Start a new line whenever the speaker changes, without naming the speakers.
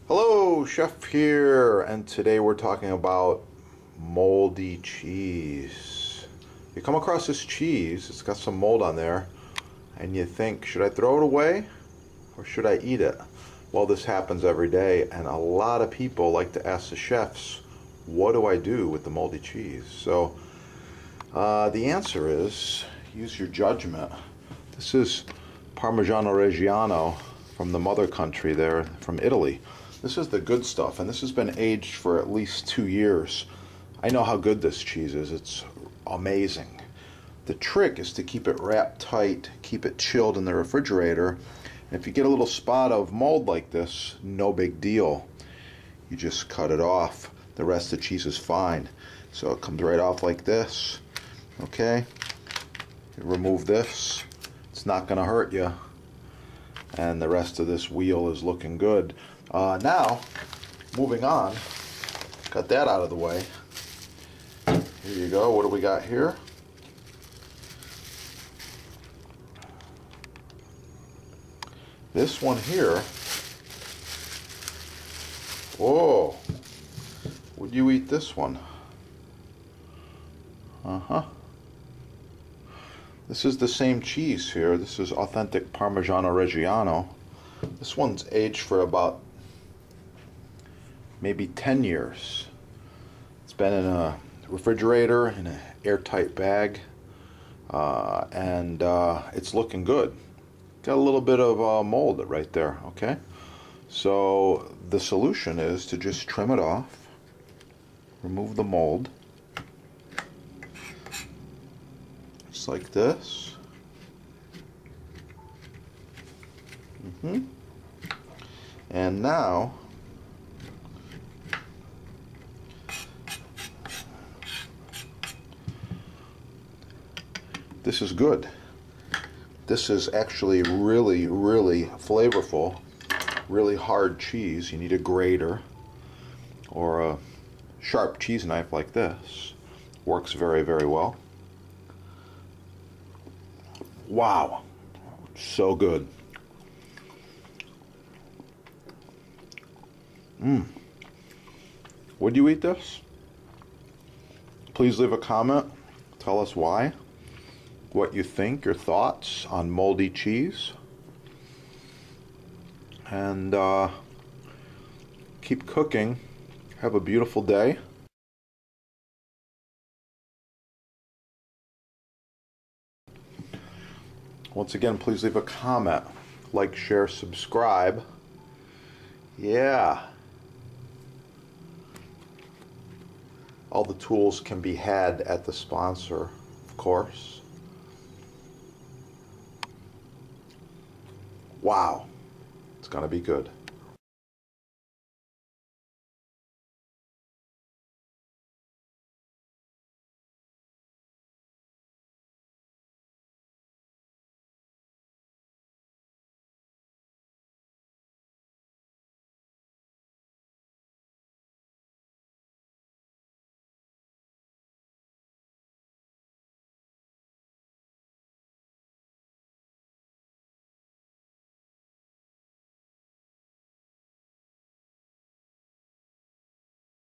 Hello, Chef here, and today we're talking about moldy cheese. You come across this cheese, it's got some mold on there, and you think, should I throw it away or should I eat it? Well, this happens every day, and a lot of people like to ask the chefs, what do I do with the moldy cheese? So the answer is, use your judgment. This is Parmigiano-Reggiano from the mother country there, from Italy. This is the good stuff, and this has been aged for at least 2 years. I know how good this cheese is. It's amazing. The trick is to keep it wrapped tight, keep it chilled in the refrigerator. And if you get a little spot of mold like this, no big deal. You just cut it off. The rest of the cheese is fine. So it comes right off like this. Okay? You remove this. It's not going to hurt you. And the rest of this wheel is looking good. Now, moving on, got that out of the way. Here you go. What do we got here? This one here. Whoa. Would you eat this one? This is the same cheese here. This is authentic Parmigiano-Reggiano. This one's aged for about maybe 10 years. It's been in a refrigerator, in an airtight bag, and it's looking good. Got a little bit of mold right there, okay? So the solution is to just trim it off, remove the mold, just like this. And now this is good. This is actually really, really flavorful, really hard cheese. You need a grater or a sharp cheese knife like this. Works very, very well. Wow, so good. Would you eat this? Please leave a comment. Tell us why. What you think, your thoughts on moldy cheese. And keep cooking. Have a beautiful day. Once again, please leave a comment. Like, share, subscribe. Yeah. All the tools can be had at the sponsor, of course. Wow, it's gonna be good.